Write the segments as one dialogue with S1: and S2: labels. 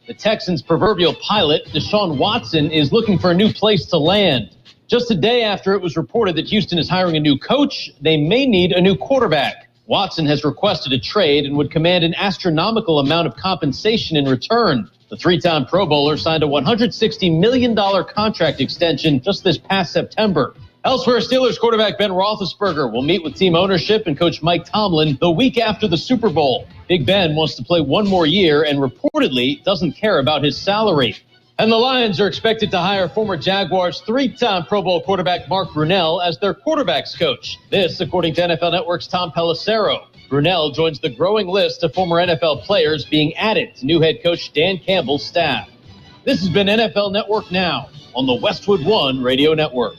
S1: The Texans' proverbial pilot, Deshaun Watson, is looking for a new place to land. Just a day after it was reported that Houston is hiring a new coach, they may need a new quarterback. Watson has requested a trade and would command an astronomical amount of compensation in return. The three-time Pro Bowler signed a $160 million contract extension just this past September. Elsewhere, Steelers quarterback Ben Roethlisberger will meet with team ownership and coach Mike Tomlin the week after the Super Bowl. Big Ben wants to play one more year and reportedly doesn't care about his salary. And the Lions are expected to hire former Jaguars three-time Pro Bowl quarterback Mark Brunell as their quarterbacks coach. This, according to NFL Network's Tom Pelissero. Brunell joins the growing list of former NFL players being added to new head coach Dan Campbell's staff. This has been NFL Network Now on the Westwood One Radio Network.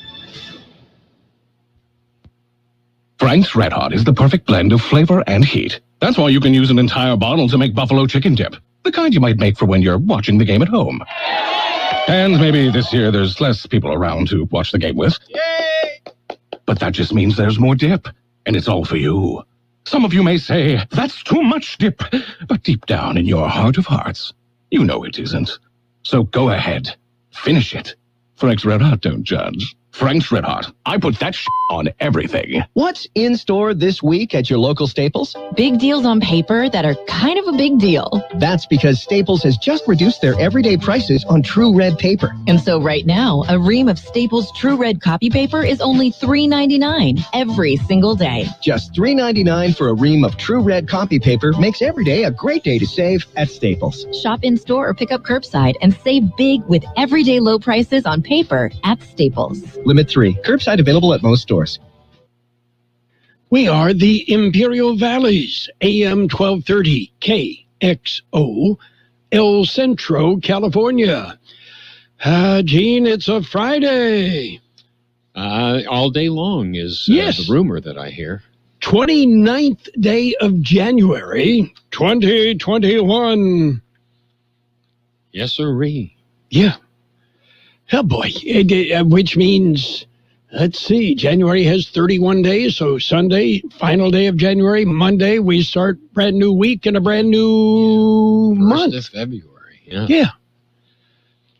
S2: Frank's Red Hot is the perfect blend of flavor and heat. That's why you can use an entire bottle to make buffalo chicken dip, the kind you might make for when you're watching the game at home. And maybe this year there's less people around to watch the game with. Yay! But that just means there's more dip, and it's all for you. Some of you may say, that's too much dip, but deep down in your heart of hearts, you know it isn't. So go ahead, finish it. Frank's Red Hot don't judge. Frank's Red Hot. I put that on everything.
S3: What's in store this week at your local Staples?
S4: Big deals on paper that are kind of a big deal.
S3: That's because Staples has just reduced their everyday prices on True Red paper.
S4: And so right now, a ream of Staples True Red copy paper is only $3.99 every single day.
S3: Just $3.99 for a ream of True Red copy paper makes every day a great day to save at Staples.
S4: Shop in-store or pick up curbside and save big with everyday low prices on paper at Staples.
S3: Limit 3. Curbside available at most stores.
S5: We are the Imperial Valleys, AM 1230 KXO, El Centro, California. Gene, it's a Friday.
S6: All day long is
S5: yes.
S6: The rumor that I hear.
S5: 29th day of January, 2021.
S6: Yes, sirree.
S5: Yeah. Oh, boy. Which means, let's see, January has 31 days, so Sunday, final day of January, Monday, we start brand new week and a brand new month.
S6: 1st of February, yeah.
S5: Yeah.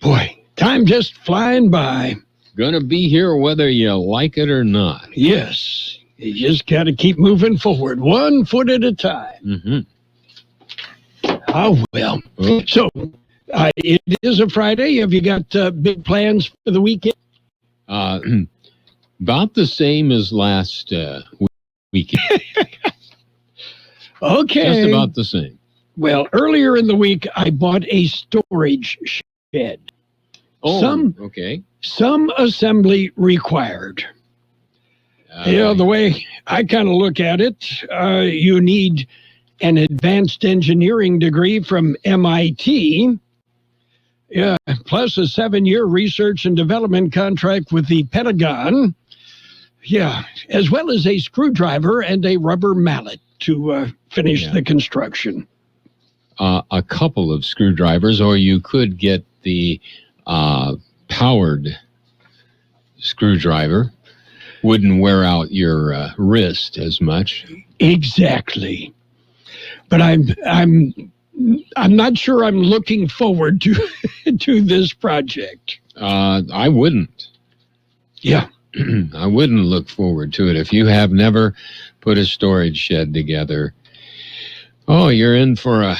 S5: Boy, time just flying by.
S6: Gonna be here whether you like it or not.
S5: Yes. You just got to keep moving forward, 1 foot at a time.
S6: Mm-hmm.
S5: Oh, well. So, it is a Friday. Have you got big plans for the weekend?
S6: About the same as last weekend.
S5: Okay.
S6: Just about the same.
S5: Well, earlier in the week, I bought a storage shed.
S6: Oh, okay.
S5: Some assembly required. The way I kind of look at it, you need an advanced engineering degree from MIT. Yeah, plus a 7-year research and development contract with the Pentagon. Yeah, as well as a screwdriver and a rubber mallet to finish the construction.
S6: A couple of screwdrivers, or you could get the powered screwdriver. Wouldn't wear out your wrist as much.
S5: Exactly. But I'm not sure I'm looking forward to this project.
S6: I wouldn't.
S5: Yeah.
S6: I wouldn't look forward to it. If you have never put a storage shed together, you're in for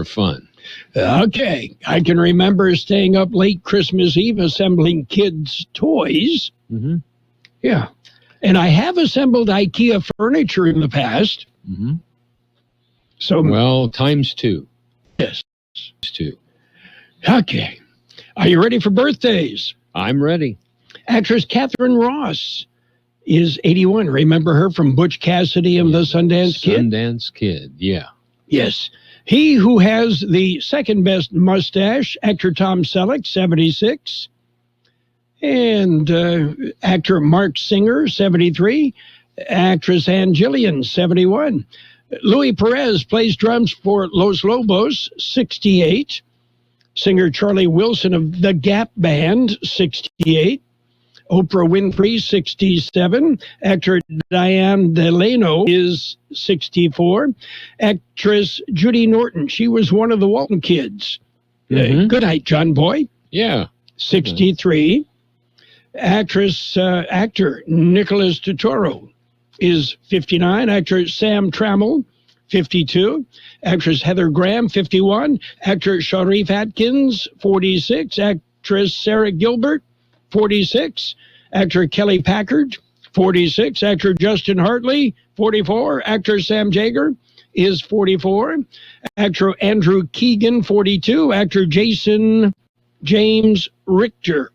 S6: fun.
S5: Okay. I can remember staying up late Christmas Eve assembling kids' toys.
S6: Mm-hmm.
S5: Yeah. And I have assembled IKEA furniture in the past.
S6: Mm-hmm.
S5: So,
S6: well, times 2.
S5: Yes.
S6: Times 2.
S5: Okay. Are you ready for birthdays?
S6: I'm ready.
S5: Actress Catherine Ross is 81. Remember her from Butch Cassidy and the Sundance Kid?
S6: Sundance Kid, yeah.
S5: Yes. He who has the second best mustache, actor Tom Selleck, 76. And actor Mark Singer, 73. Actress Ann Gillian, 71. Louis Perez plays drums for Los Lobos, 68. Singer Charlie Wilson of the Gap Band, 68. Oprah Winfrey, 67. Actor Diane Delano is 64. Actress Judy Norton, she was one of the Walton kids, Good night, John Boy.
S6: Yeah.
S5: 63. Actor Nicholas Totoro is 59. Actor Sam Trammell, 52. Actress Heather Graham, 51. Actor Sharif Atkins, 46. Actress Sarah Gilbert, 46. Actor Kelly Packard, 46. Actor Justin Hartley, 44. Actor Sam Jaeger is 44. Actor Andrew Keegan, 42. Actor James Richter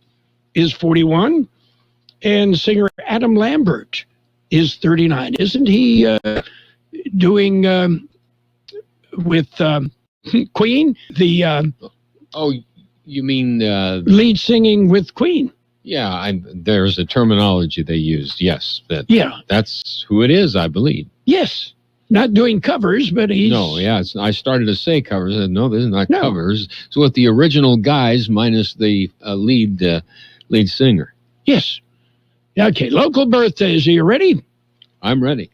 S5: is 41. And singer Adam Lambert is 39. Isn't he doing with Queen?
S6: Oh, you mean
S5: lead singing with Queen?
S6: Yeah, there's a terminology they used. Yes, that's who it is, I believe.
S5: Yes, not doing covers, but he's
S6: I started to say covers. I said, no, this is not covers. It's with the original guys minus the lead singer.
S5: Yes. Okay, local birthdays. Are you ready?
S6: I'm ready.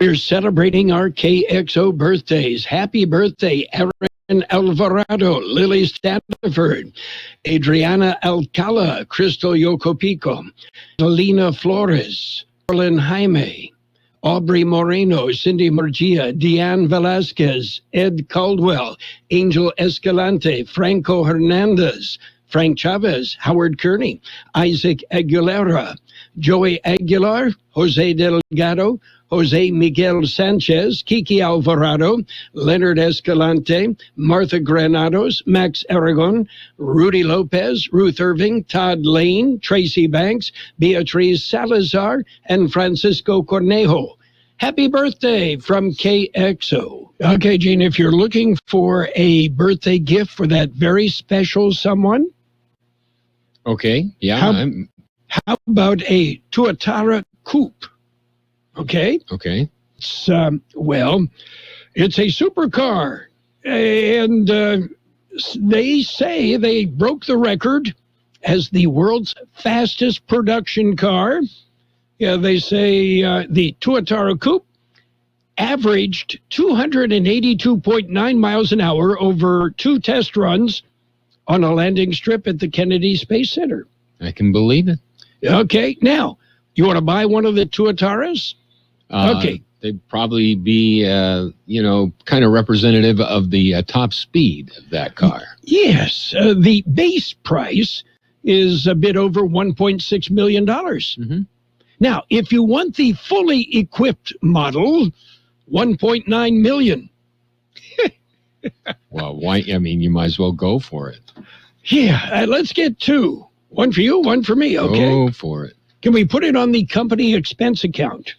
S5: We're celebrating our KXO birthdays. Happy birthday, Aaron Alvarado, Lily Stanford, Adriana Alcala, Crystal Yocopico, Selena Flores, Orlin Jaime, Aubrey Moreno, Cindy Murgia, Deanne Velasquez, Ed Caldwell, Angel Escalante, Franco Hernandez, Frank Chavez, Howard Kearney, Isaac Aguilera, Joey Aguilar, Jose Delgado, Jose Miguel Sanchez, Kiki Alvarado, Leonard Escalante, Martha Granados, Max Aragon, Rudy Lopez, Ruth Irving, Todd Lane, Tracy Banks, Beatriz Salazar, and Francisco Cornejo. Happy birthday from KXO. Okay, Gene, if you're looking for a birthday gift for that very special someone.
S6: Okay, yeah.
S5: How about a Tuatara Coupe? Okay. It's, it's a supercar. And they say they broke the record as the world's fastest production car. Yeah, they say the Tuatara Coupe averaged 282.9 miles an hour over 2 test runs on a landing strip at the Kennedy Space Center.
S6: I can believe it.
S5: Okay, now, you want to buy one of the Tuataras? Okay.
S6: They'd probably be, kind of representative of the top speed of that car.
S5: Yes. The base price is a bit over $1.6 million.
S6: Mm-hmm.
S5: Now, if you want the fully equipped model, $1.9 million.
S6: Well, why? I mean, you might as well go for it.
S5: Yeah, let's get 2. One for you, one for me, okay?
S6: Go for it.
S5: Can we put it on the company expense account?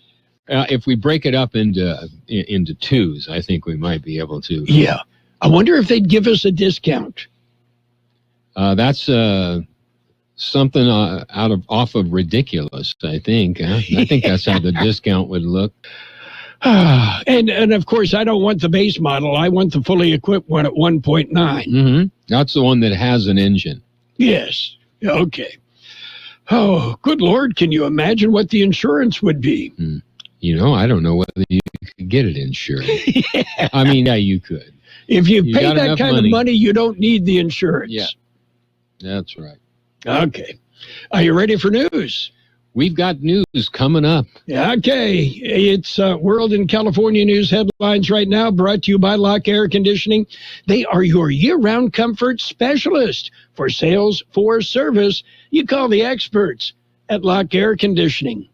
S6: If we break it up into twos, I think we might be able to.
S5: Yeah. I wonder if they'd give us a discount.
S6: That's something off of ridiculous, I think. I think that's how the discount would look.
S5: And of course, I don't want the base model. I want the fully equipped one at 1.9.
S6: Mm-hmm. That's the one that has an engine.
S5: Yes. Okay. Oh, good Lord. Can you imagine what the insurance would be?
S6: I don't know whether you could get it insured. Yeah. I mean, yeah, you could.
S5: If you pay that kind of money, you don't need the insurance.
S6: Yeah, that's right.
S5: Okay. Are you ready for news?
S6: We've got news coming up.
S5: Okay. It's World and California news headlines right now, brought to you by Lock Air Conditioning. They are your year-round comfort specialist. For sales, for service, you call the experts at Lock Air Conditioning.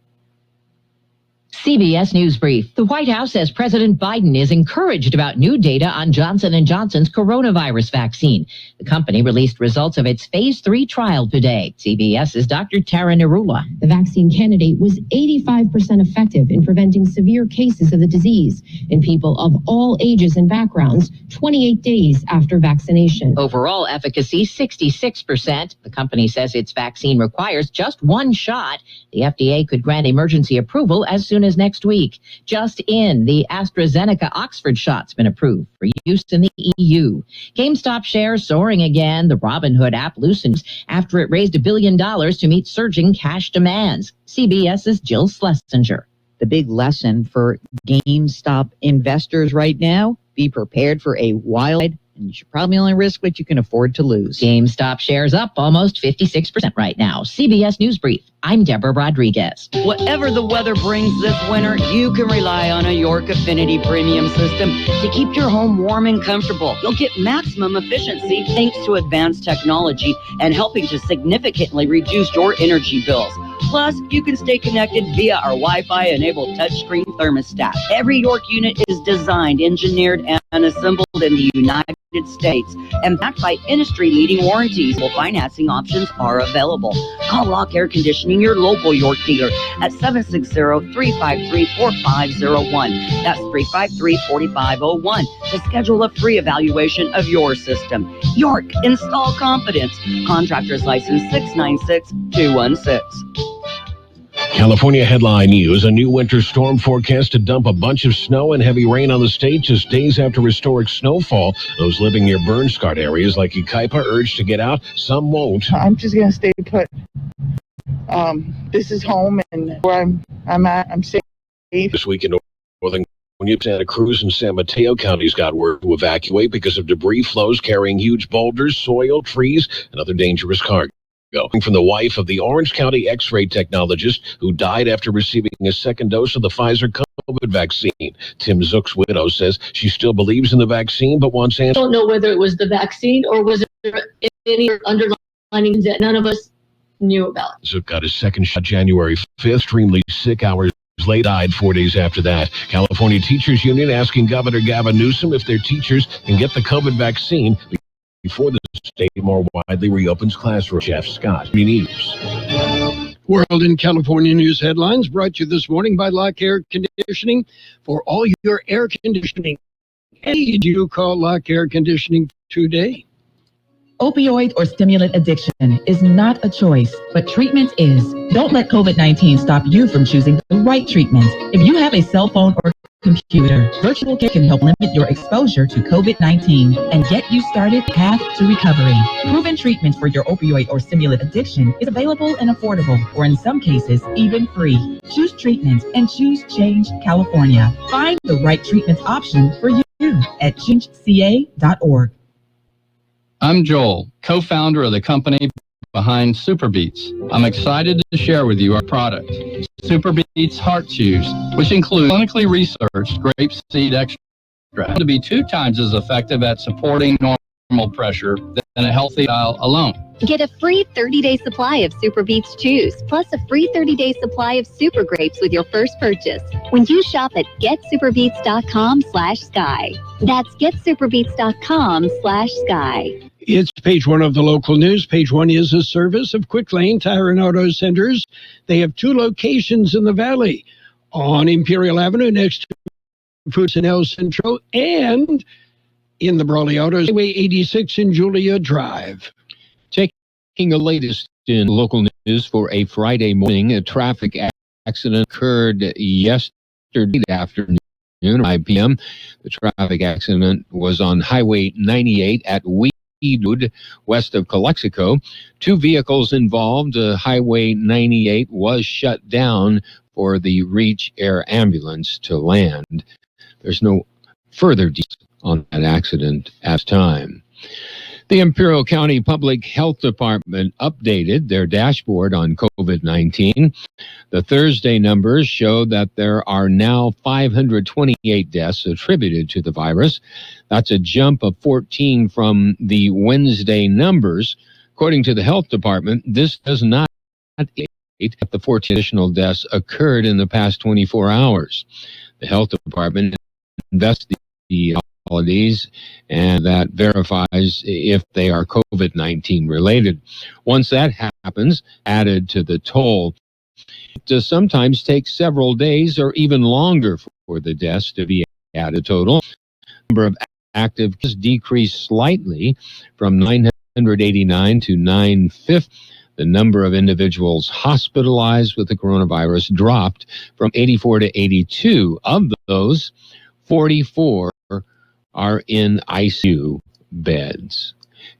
S4: CBS News Brief. The White House says President Biden is encouraged about new data on Johnson & Johnson's coronavirus vaccine. The company released results of its phase 3 trial today. CBS's Dr. Tara Narula.
S7: The vaccine candidate was 85% effective in preventing severe cases of the disease in people of all ages and backgrounds 28 days after vaccination.
S4: Overall efficacy, 66%. The company says its vaccine requires just 1 shot. The FDA could grant emergency approval as soon as next week. Just in, the AstraZeneca Oxford shot's been approved for use in the EU. GameStop shares soaring again. The Robinhood app loosens after it raised $1 billion to meet surging cash demands. CBS's Jill Schlesinger.
S8: The big lesson for GameStop investors right now, be prepared for a wild
S4: and you should probably only risk what you can afford to lose. GameStop shares up almost 56% right now. CBS News Brief. I'm Deborah Rodriguez.
S8: Whatever the weather brings this winter, you can rely on a York Affinity Premium system to keep your home warm and comfortable. You'll get maximum efficiency thanks to advanced technology and helping to significantly reduce your energy bills. Plus, you can stay connected via our Wi-Fi-enabled touchscreen thermostat. Every York unit is designed, engineered, and assembled in the United States and backed by industry-leading warranties. Well, financing options are available. Call Lock Air Conditioning, your local York dealer, at 760-353-4501. That's 353-4501 to schedule a free evaluation of your system. York, install confidence. Contractor's license 696216.
S9: California headline news, a new winter storm forecast to dump a bunch of snow and heavy rain on the state just days after historic snowfall. Those living near burn-scarred areas like Yucaipa urged to get out. Some won't.
S10: I'm just going to stay put. This is home, and where I'm at, I'm safe.
S9: This week in Northern California, Santa Cruz and San Mateo counties got word to evacuate because of debris flows carrying huge boulders, soil, trees, and other dangerous cargo. From the wife of the Orange County X-ray technologist who died after receiving a second dose of the Pfizer COVID vaccine. Tim Zook's widow says she still believes in the vaccine but wants answers.
S11: I don't know whether it was the vaccine or was there any underlying that none of us knew about.
S9: Zook got his second shot January 5th, extremely sick hours late, died 4 days after that. California Teachers Union asking Governor Gavin Newsom if their teachers can get the COVID vaccine before the state more widely reopens classrooms. Jeff Scott, News.
S5: World in California news headlines brought to you this morning by Lock Air Conditioning. For all your air conditioning, need you call Lock Air Conditioning today.
S12: Opioid or stimulant addiction is not a choice, but treatment is. Don't let COVID-19 stop you from choosing the right treatment. If you have a cell phone or computer, virtual care can help limit your exposure to COVID-19 and get you started path to recovery. Proven treatment for your opioid or stimulant addiction is available and affordable, or in some cases, even free. Choose treatment and choose Change California. Find the right treatment option for you at changeca.org.
S13: I'm Joel, co-founder of the company behind Super Beets. I'm excited to share with you our product, Super Beets Heart Chews, which includes clinically researched grape seed extract to be 2 times as effective at supporting normal pressure than a healthy dial alone.
S14: Get a free 30-day supply of Super Beets Chews, plus a free 30-day supply of Super Grapes with your first purchase when you shop at getsuperbeets.com/sky. That's getsuperbeets.com/sky.
S5: It's page 1 of the local news. Page 1 is a service of Quick Lane Tire and Auto Centers. They have 2 locations in the valley, on Imperial Avenue next to Foods and El Centro, and in the Brawley Autos, Highway 86 in Julia Drive.
S6: Taking the latest in local news for a Friday morning, a traffic accident occurred yesterday afternoon, 5 p.m. The traffic accident was on Highway 98 at Weedwood, west of Calexico. 2 vehicles involved. Highway 98 was shut down for the Reach Air Ambulance to land. There's no further details on that accident at the time. The Imperial County Public Health Department updated their dashboard on COVID-19. The Thursday numbers show that there are now 528 deaths attributed to the virus. That's a jump of 14 from the Wednesday numbers. According to the Health Department, this does not indicate that the 14 additional deaths occurred in the past 24 hours. The Health Department investigates the Oldies, and that verifies if they are COVID-19 related. Once that happens, added to the toll, it does sometimes take several days or even longer for the deaths to be added total. The number of active cases decreased slightly from 989 to 950. The number of individuals hospitalized with the coronavirus dropped from 84 to 82. Of those, 44 are in ICU beds.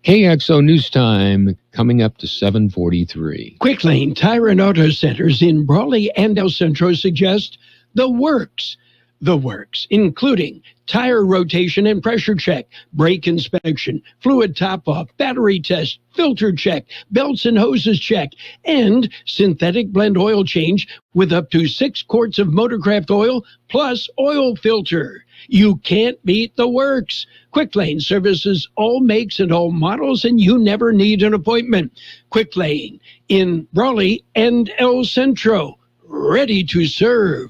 S6: KXO News Time coming up to 7:43.
S5: Quick Lane Tire and Auto Centers in Brawley and El Centro suggest The Works, the works, including tire rotation and pressure check, brake inspection, fluid top-off, battery test, filter check, belts and hoses check, and synthetic blend oil change with up to 6 quarts of Motorcraft oil plus oil filter. You can't beat the works. Quick Lane services all makes and all models, and you never need an appointment. Quick Lane in Raleigh and El Centro, ready to serve.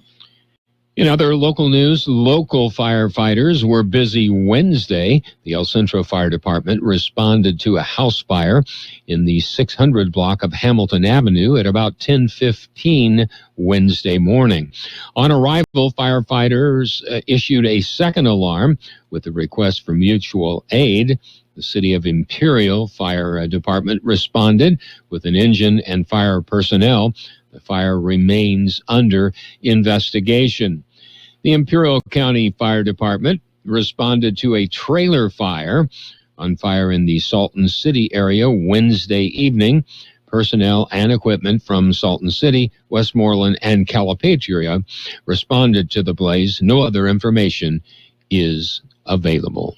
S6: In other local news, local firefighters were busy Wednesday. The El Centro Fire Department responded to a house fire in the 600 block of Hamilton Avenue at about 10:15 Wednesday morning. On arrival, firefighters issued a second alarm with a request for mutual aid. The City of Imperial Fire Department responded with an engine and fire personnel. The fire remains under investigation. The Imperial County Fire Department responded to a trailer fire on fire in the Salton City area Wednesday evening. Personnel and equipment from Salton City, Westmoreland, and Calipatria responded to the blaze. No other information is available.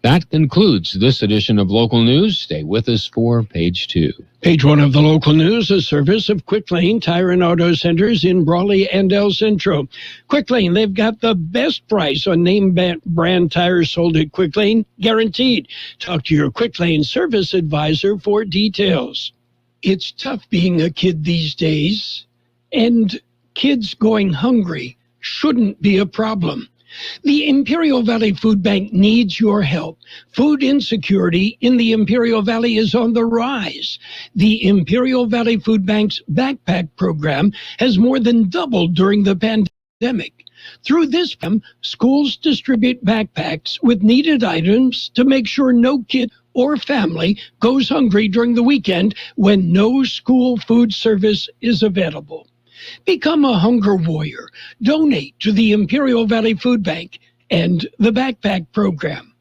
S6: That concludes this edition of Local News. Stay with us for Page 2.
S5: Page 1 of the local news, a service of Quick Lane Tire and Auto Centers in Brawley and El Centro. Quick Lane, they've got the best price on name brand tires sold at Quick Lane, guaranteed. Talk to your Quick Lane service advisor for details. It's tough being a kid these days, and kids going hungry shouldn't be a problem. The Imperial Valley Food Bank needs your help. Food insecurity in the Imperial Valley is on the rise. The Imperial Valley Food Bank's backpack program has more than doubled during the pandemic. Through this program, schools distribute backpacks with needed items to make sure no kid or family goes hungry during the weekend when no school food service is available. Become a hunger warrior. Donate to the Imperial Valley Food Bank and the Backpack Program.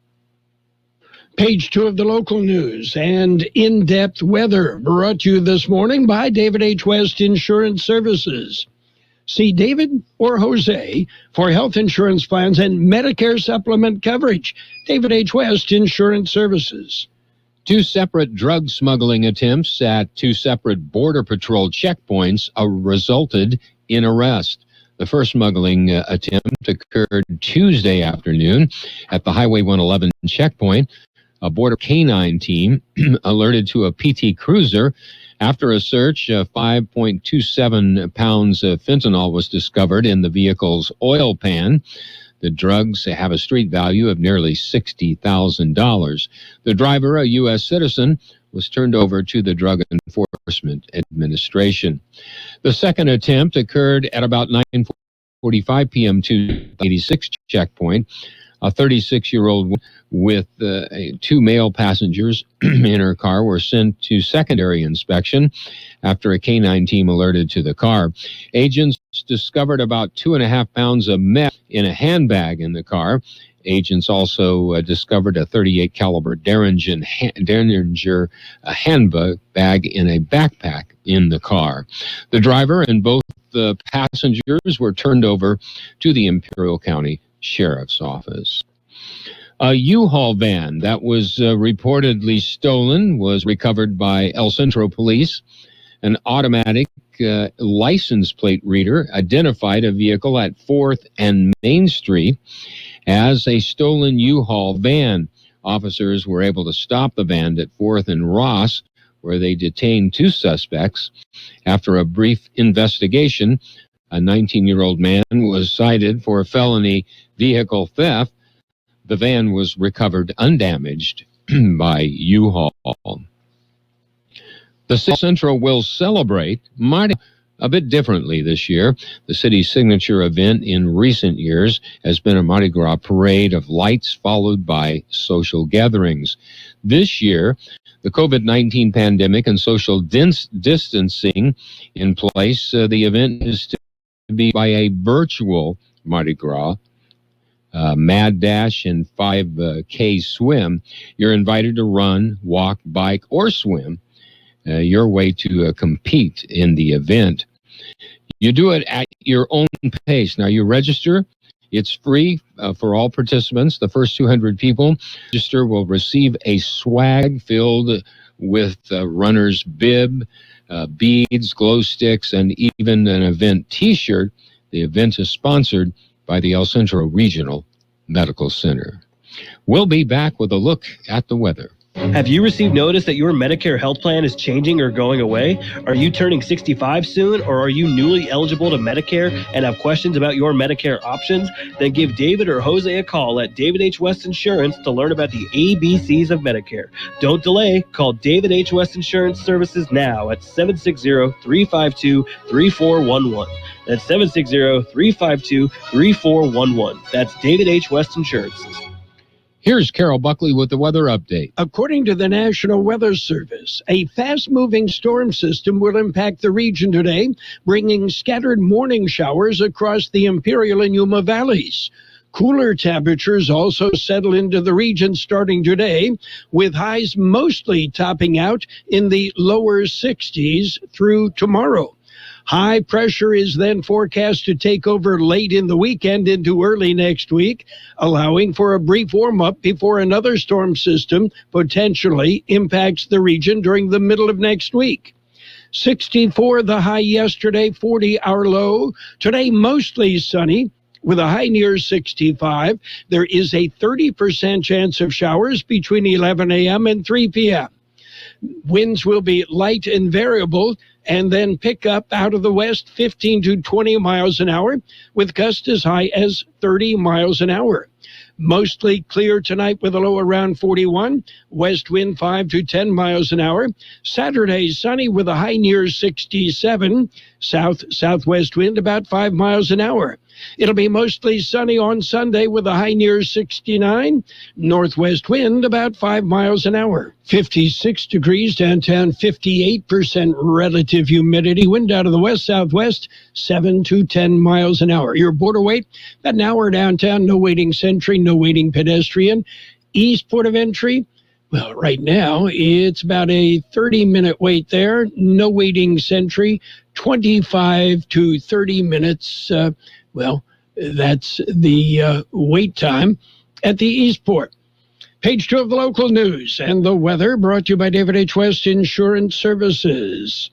S5: Page 2 of the local news and in-depth weather brought to you this morning by David H. West Insurance Services. See David or Jose for health insurance plans and Medicare supplement coverage. David H. West Insurance Services.
S6: 2 separate drug smuggling attempts at 2 separate Border Patrol checkpoints resulted in arrest. The first smuggling attempt occurred Tuesday afternoon at the Highway 111 checkpoint. A Border Canine team alerted to a PT Cruiser. After a search, 5.27 pounds of fentanyl was discovered in the vehicle's oil pan. The drugs have a street value of nearly $60,000. The driver, a U.S. citizen, was turned over to the Drug Enforcement Administration. The second attempt occurred at about 9:45 p.m. to the 86 checkpoint. A 36-year-old with 2 male passengers in her car were sent to secondary inspection after a canine team alerted to the car. Agents discovered about 2.5 pounds of meth in a handbag in the car. Agents also discovered a .38 caliber Derringer handbag in a backpack in the car. The driver and both the passengers were turned over to the Imperial County Sheriff's Office. A U-Haul van that was reportedly stolen was recovered by El Centro Police. An automatic license plate reader identified a vehicle at 4th and Main Street as a stolen U-Haul van. Officers were able to stop the van at 4th and Ross, where they detained 2 suspects. After a brief investigation, a 19-year-old man was cited for felony vehicle theft. The van was recovered undamaged by U-Haul. The City Central will celebrate Mardi Gras a bit differently this year. The city's signature event in recent years has been a Mardi Gras parade of lights followed by social gatherings. This year, the COVID-19 pandemic and social distancing in place, the event is to be by a virtual Mardi Gras, Mad Dash, and 5K swim. You're invited to run, walk, bike, or swim your way to compete in the event. You do it at your own pace. Now, you register It's free for all participants. The first 200 people register will receive a swag filled with runner's bib, beads, glow sticks, and even an event T-shirt. The event is sponsored by the El Centro Regional Medical Center. We'll be back with a look at the weather.
S15: Have you received notice that your Medicare health plan is changing or going away? Are you turning 65 soon, or are you newly eligible to Medicare and have questions about your Medicare options? Then give David or Jose a call at David H. West Insurance to learn about the ABCs of Medicare. Don't delay. Call David H. West Insurance Services now at 760-352-3411. That's 760-352-3411. That's David H. West Insurance.
S6: Here's Carroll Buckley with the weather update.
S5: According to the National Weather Service, a fast-moving storm system will impact the region today, bringing scattered morning showers across the Imperial and Yuma valleys. Cooler temperatures also settle into the region starting today, with highs mostly topping out in the lower 60s through tomorrow. High pressure is then forecast to take over late in the weekend into early next week, allowing for a brief warm-up before another storm system potentially impacts the region during the middle of next week. 64 the high yesterday, 40 our low. Today mostly sunny with a high near 65. There is a 30% chance of showers between 11 a.m. and 3 p.m. Winds will be light and variable and then pick up out of the west 15 to 20 miles an hour with gusts as high as 30 miles an hour. Mostly clear tonight with a low around 41. West wind 5 to 10 miles an hour. Saturday sunny with a high near 67. South-southwest wind about 5 miles an hour. It'll be mostly sunny on Sunday with a high near 69. Northwest wind about 5 miles an hour. 56 degrees downtown, 58% relative humidity. Wind out of the west-southwest, 7 to 10 miles an hour. Your border wait, about an hour downtown, no waiting sentry, no waiting pedestrian. East port of entry, well, right now, it's about a 30-minute wait there. No waiting sentry, 25 to 30 minutes. That's the wait time at the Eastport. Page 2 of the local news and the weather brought to you by David H. West Insurance Services.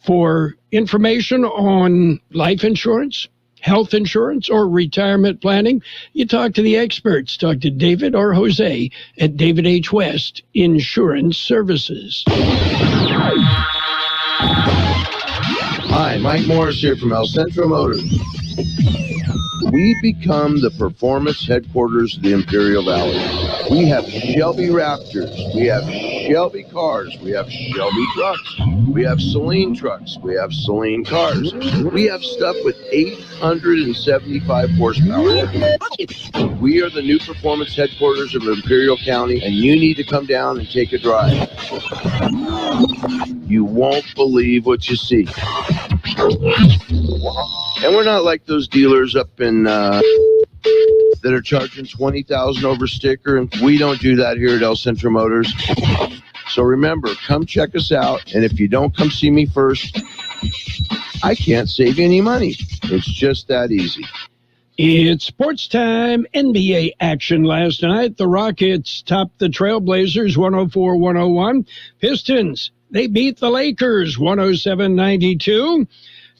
S5: For information on life insurance, health insurance, or retirement planning, you talk to the experts. Talk to David or Jose at David H. West Insurance Services.
S16: Hi, Mike Morris here from El Centro Motors. We've become the performance headquarters of the Imperial Valley. We have Shelby Raptors, we have Shelby cars, we have Shelby trucks, we have Celine trucks, we have Celine cars. We have stuff with 875 horsepower. We are the new performance headquarters of Imperial County, and you need to come down and take a drive. You won't believe what you see. And we're not like those dealers up in that are charging $20,000 over sticker, and we don't do that here at El Centro Motors. So remember, come check us out, and if you don't come see me first, I can't save you any money. It's just that easy.
S5: It's sports time. NBA action last night. The Rockets topped the Trailblazers 104-101. Pistons, they beat the Lakers 107-92.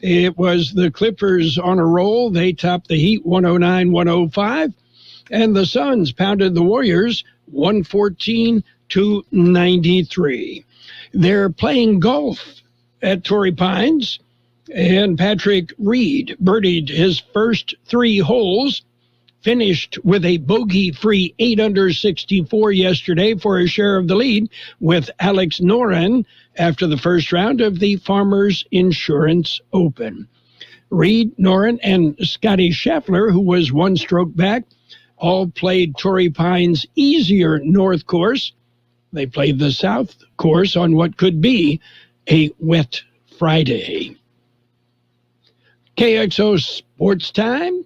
S5: It was the Clippers on a roll. They topped the Heat 109-105. And the Suns pounded the Warriors 114-93. They're playing golf at Torrey Pines. And Patrick Reed birdied his first 3 holes, finished with a bogey-free 8 under 64 yesterday for a share of the lead with Alex Noren after the first round of the Farmers Insurance Open. Reed, Noren, and Scotty Scheffler, who was 1 stroke back, all played Torrey Pines' easier north course. They played the south course on what could be a wet Friday. KXO Sports Time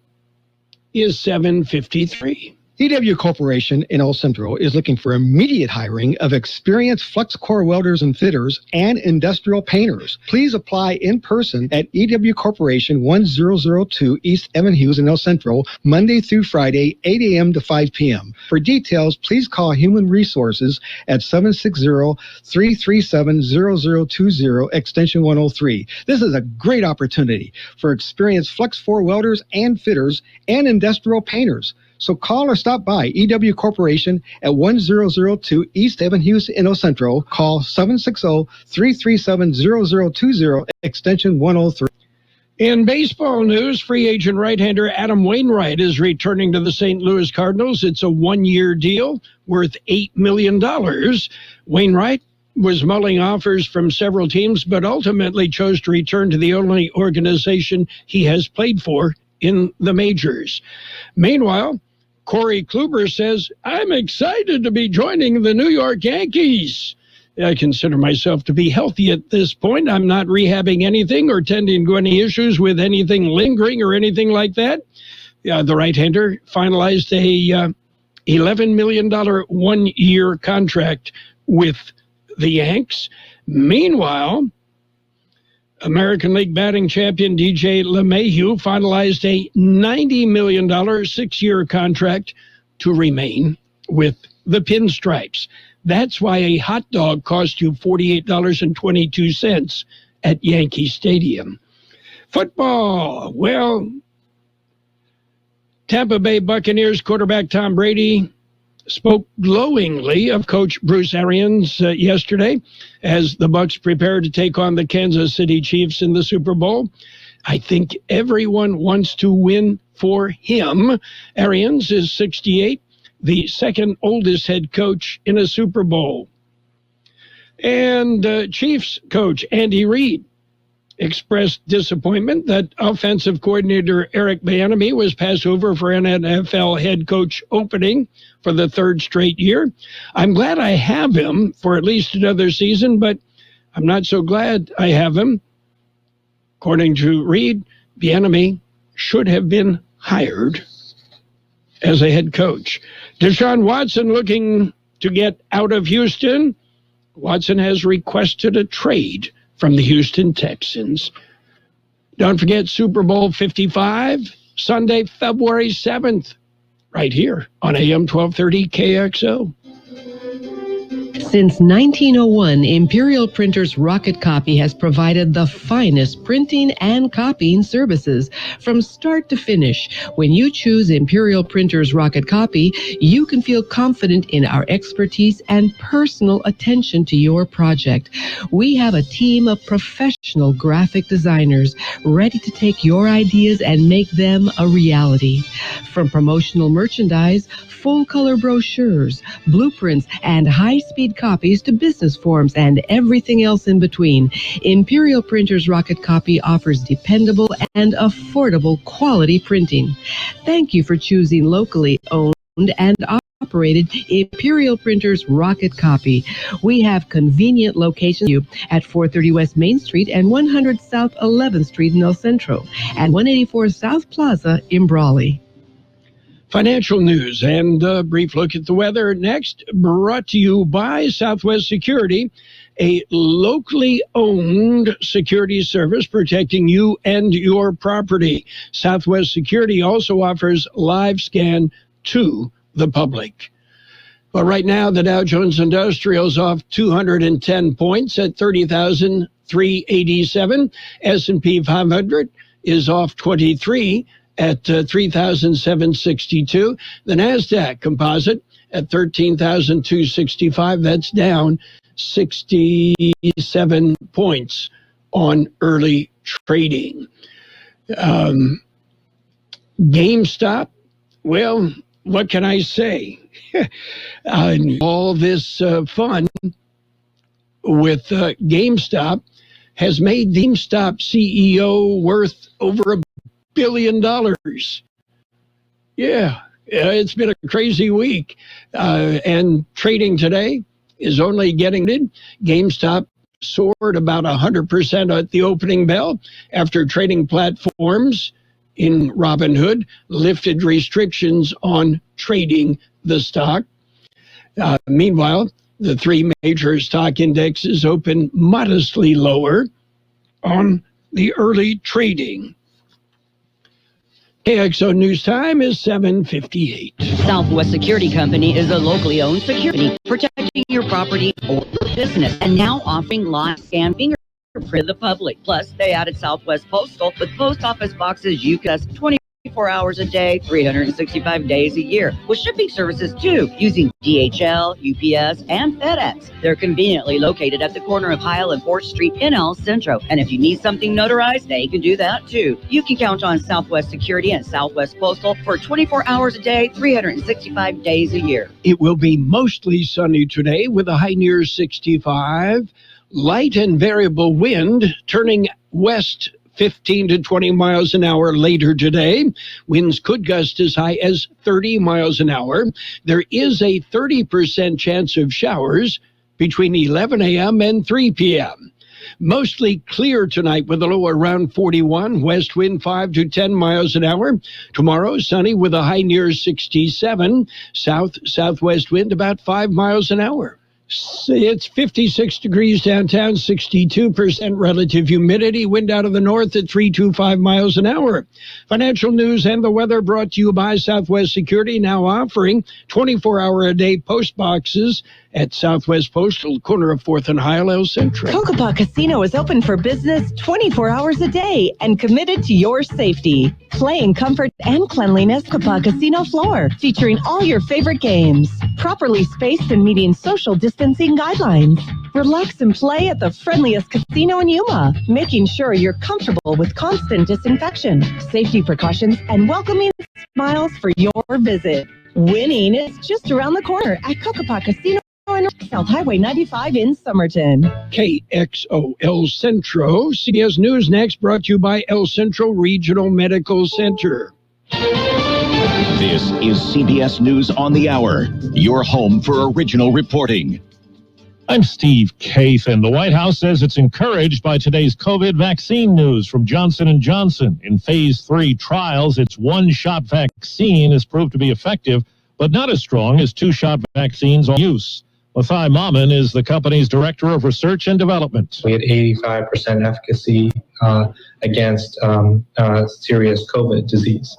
S5: is 7:53.
S17: EEO Corporation in El Centro is looking for immediate hiring of experienced flux core welders and fitters and industrial painters. Please apply in person at EEO Corporation 1002 East Evan Hughes in El Centro, Monday through Friday, 8 a.m. to 5 p.m. For details, please call Human Resources at 760-337-0020, extension 103. This is a great opportunity for experienced flux core welders and fitters and industrial painters. So call or stop by EEO Corporation at 1002 East Evan Hughes in El Centro. Call 760-337-0020, extension 103.
S5: In baseball news, free agent right-hander Adam Wainwright is returning to the St. Louis Cardinals. It's a one-year deal worth $8 million. Wainwright was mulling offers from several teams, but ultimately chose to return to the only organization he has played for in the majors. Meanwhile, Corey Kluber says, I'm excited to be joining the New York Yankees. I consider myself to be healthy at this point. I'm not rehabbing anything or tending to any issues with anything lingering or anything like that. The right-hander finalized a $11 million one-year contract with the Yanks. Meanwhile, American League batting champion DJ LeMahieu finalized a $90 million six-year contract to remain with the Pinstripes. That's why a hot dog cost you $48.22 at Yankee Stadium. Football. Well, Tampa Bay Buccaneers quarterback Tom Brady spoke glowingly of Coach Bruce Arians yesterday as the Bucs prepare to take on the Kansas City Chiefs in the Super Bowl. I think everyone wants to win for him. Arians is 68, the second oldest head coach in a Super Bowl. And Chiefs coach Andy Reid expressed disappointment that offensive coordinator Eric Bieniemy was passed over for an NFL head coach opening for the third straight year. I'm glad I have him for at least another season, but I'm not so glad I have him. According to Reid, Bieniemy should have been hired as a head coach. Deshaun Watson looking to get out of Houston. Watson has requested a trade from the Houston Texans. Don't forget Super Bowl 55, Sunday, February 7th, right here on AM 1230 KXO.
S18: Since 1901, Imperial Printers Rocket Copy has provided the finest printing and copying services from start to finish. When you choose Imperial Printers Rocket Copy, you can feel confident in our expertise and personal attention to your project. We have a team of professional graphic designers ready to take your ideas and make them a reality. From promotional merchandise, full-color brochures, blueprints, and high-speed copies to business forms and everything else in between, Imperial Printers Rocket Copy offers dependable and affordable quality printing. Thank you for choosing locally owned and operated Imperial Printers Rocket Copy. We have convenient locations at 430 West Main Street and 100 South 11th Street in El Centro and 184 South Plaza in Brawley.
S5: Financial news and a brief look at the weather next, brought to you by Southwest Security, a locally owned security service protecting you and your property. Southwest Security also offers live scan to the public. Well, right now, the Dow Jones Industrial is off 210 points at 30,387. S&P 500 is off 23 at 3,762. The NASDAQ composite at 13,265. That's down 67 points on early trading. GameStop, well, what can I say? All this fun with GameStop has made GameStop CEO worth over $1 billion. Yeah, it's been a crazy week. And trading today is only getting it. GameStop soared about 100% at the opening bell after trading platforms in Robinhood, lifted restrictions on trading the stock. Meanwhile, the three major stock indexes open modestly lower on the early trading. KXO News Time is 7:58.
S8: Southwest Security Company is a locally owned security protecting your property or business and now offering live scan fingerprint to the public. Plus, they added Southwest Postal with post office boxes you can 24 hours a day, 365 days a year, with shipping services too, using DHL, UPS, and FedEx. They're conveniently located at the corner of Heil and 4th Street in El Centro. And if you need something notarized, they can do that too. You can count on Southwest Security and Southwest Postal for 24 hours a day, 365 days a year.
S5: It will be mostly sunny today with a high near 65. Light and variable wind turning west 15 to 20 miles an hour later today. Winds could gust as high as 30 miles an hour. There is a 30% chance of showers between 11 a.m. and 3 p.m. Mostly clear tonight with a low around 41, west wind 5 to 10 miles an hour. Tomorrow, sunny with a high near 67, southwest wind about 5 miles an hour. It's 56 degrees downtown, 62% relative humidity, wind out of the north at 325 miles an hour. Financial news and the weather brought to you by Southwest Security, now offering 24-hour-a-day post boxes at Southwest Postal, corner of 4th and Heil, El Centro.
S19: Cocopah Casino is open for business 24 hours a day and committed to your safety. Play in comfort and cleanliness. Cocopah Casino floor, featuring all your favorite games. Properly spaced and meeting social distancing guidelines. Relax and play at the friendliest casino in Yuma, making sure you're comfortable with constant disinfection, safety precautions, and welcoming smiles for your visit. Winning is just around the corner at Cocopah Casino on South Highway 95 in Somerton.
S5: KXO El Centro. CBS News next, brought to you by El Centro Regional Medical Center.
S20: This is CBS News on the Hour, your home for original reporting.
S21: I'm Steve Kathan. The White House says it's encouraged by today's COVID vaccine news from Johnson & Johnson. In phase 3 trials, its one-shot vaccine has proved to be effective, but not as strong as two-shot vaccines on use. Mathai Maman is the company's Director of Research and Development.
S22: We had 85% efficacy against serious COVID disease.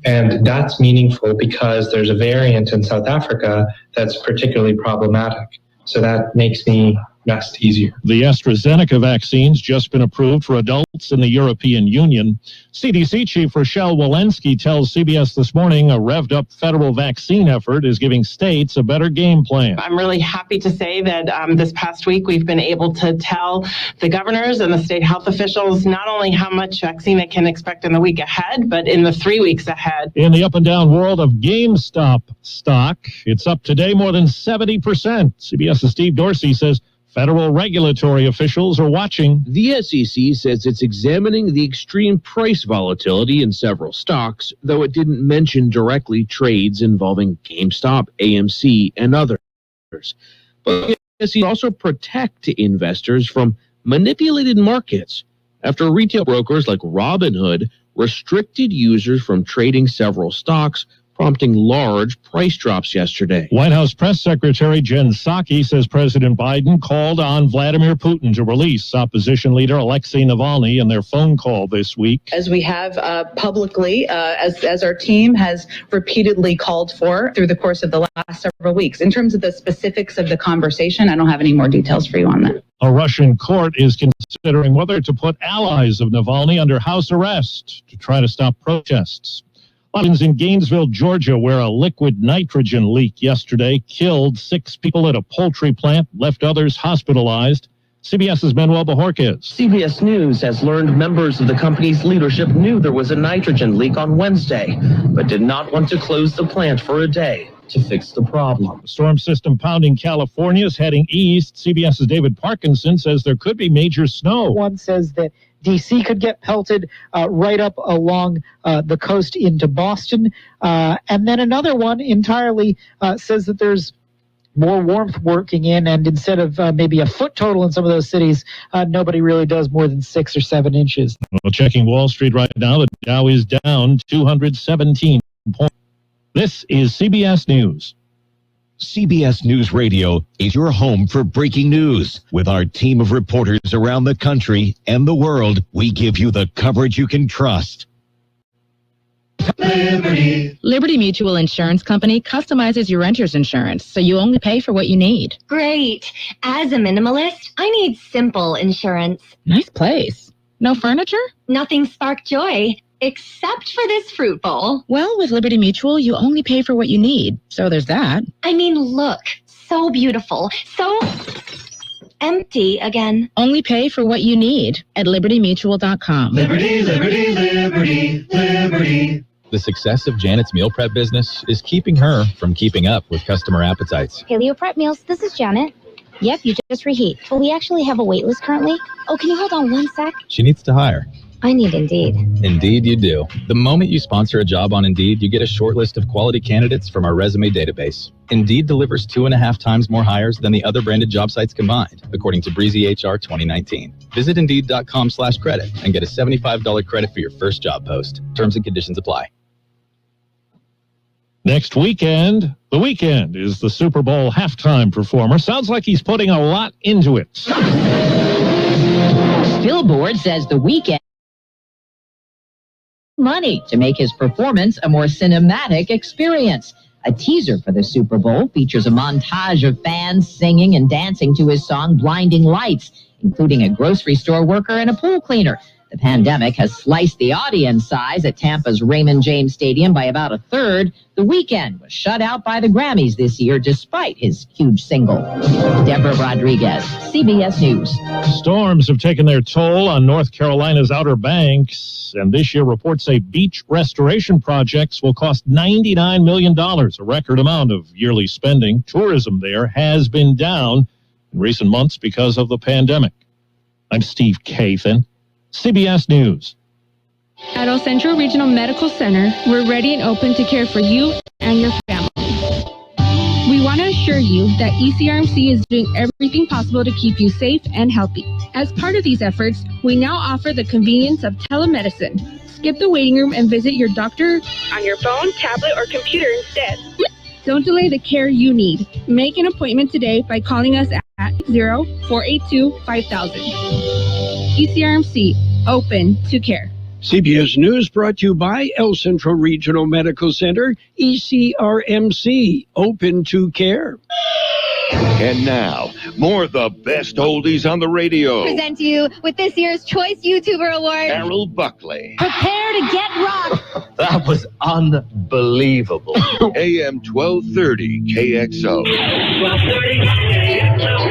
S22: And that's meaningful because there's a variant in South Africa that's particularly problematic. So that makes me rest easier.
S21: The AstraZeneca vaccine's just been approved for adults in the European Union. CDC Chief Rochelle Walensky tells CBS This Morning a revved-up federal vaccine effort is giving states a better game plan.
S23: I'm really happy to say that this past week we've been able to tell the governors and the state health officials not only how much vaccine they can expect in the week ahead, but in the 3 weeks ahead.
S21: In the up-and-down world of GameStop stock, it's up today more than 70%. CBS's Steve Dorsey says federal regulatory officials are watching.
S24: The SEC says it's examining the extreme price volatility in several stocks, though it didn't mention directly trades involving GameStop, AMC, and others. But the SEC also protect investors from manipulated markets after retail brokers like Robinhood restricted users from trading several stocks, prompting large price drops yesterday.
S21: White House Press Secretary Jen Psaki says President Biden called on Vladimir Putin to release opposition leader Alexei Navalny in their phone call this week.
S25: As we have publicly, as our team has repeatedly called for through the course of the last several weeks. In terms of the specifics of the conversation, I don't have any more details for you on that.
S21: A Russian court is considering whether to put allies of Navalny under house arrest to try to stop protests. In Gainesville, Georgia, where a liquid nitrogen leak yesterday killed 6 people at a poultry plant, left others hospitalized. CBS's Manuel Bajorquez.
S26: CBS News has learned members of the company's leadership knew there was a nitrogen leak on Wednesday, but did not want to close the plant for a day to fix the problem.
S21: The storm system pounding California is heading east. CBS's David Parkinson says there could be major snow.
S27: One says that D.C. could get pelted right up along the coast into Boston. And then another one entirely says that there's more warmth working in, and instead of maybe a foot total in some of those cities, nobody really does more than 6 or 7 inches.
S21: Well, checking Wall Street right now, the Dow is down 217 points. This is CBS News.
S20: CBS News Radio is your home for breaking news. With our team of reporters around the country and the world, we give you the coverage you can trust.
S1: Liberty Mutual Insurance Company customizes your renter's insurance, so you only pay for what you need.
S14: Great. As a minimalist, I need simple insurance.
S1: Nice place. No furniture?
S14: Nothing spark joy, except for this fruit bowl.
S1: Well, with Liberty Mutual, you only pay for what you need, so there's that.
S14: I mean, look, so beautiful, so empty again.
S1: Only pay for what you need at libertymutual.com.
S2: Liberty, liberty, liberty, liberty. The success of Janet's meal prep business is keeping her from keeping up with customer appetites.
S3: Paleo Prep Meals, this is Janet. Yep, you just reheat. But we actually have a wait list currently. Oh, can you hold on one sec?
S2: She needs to hire.
S3: I need Indeed.
S2: Indeed you do. The moment you sponsor a job on Indeed, you get a short list of quality candidates from our resume database. Indeed delivers 2.5 times more hires than the other branded job sites combined, according to Breezy HR 2019. Visit Indeed.com/credit and get a $75 credit for your first job post. Terms and conditions apply.
S21: Next weekend, The Weeknd is the Super Bowl halftime performer. Sounds like he's putting a lot into it.
S4: Billboard says The Weeknd money to make his performance a more cinematic experience. A teaser for the Super Bowl features a montage of fans singing and dancing to his song Blinding Lights, including a grocery store worker and a pool cleaner. The pandemic has sliced the audience size at Tampa's Raymond James Stadium by about a third. The Weeknd was shut out by the Grammys this year despite his huge single. Deborah Rodriguez, CBS News.
S21: Storms have taken their toll on North Carolina's Outer Banks, and this year reports say beach restoration projects will cost $99 million, a record amount of yearly spending. Tourism there has been down in recent months because of the pandemic. I'm Steve Kathan, CBS News.
S7: At El Centro Regional Medical Center, we're ready and open to care for you and your family. We want to assure you that ECRMC is doing everything possible to keep you safe and healthy. As part of these efforts, we now offer the convenience of telemedicine. Skip the waiting room and visit your doctor on your phone, tablet, or computer instead. Don't delay the care you need. Make an appointment today by calling us at 0-482-5000. ECRMC, open to care.
S5: CBS News brought to you by El Centro Regional Medical Center, ECRMC, open to care.
S10: And now, more of the best oldies on the radio.
S14: Present you with this year's Choice YouTuber Award,
S10: Carroll Buckley.
S14: Prepare to get rocked.
S10: That was unbelievable. AM 1230 KXO. 1230 KXO.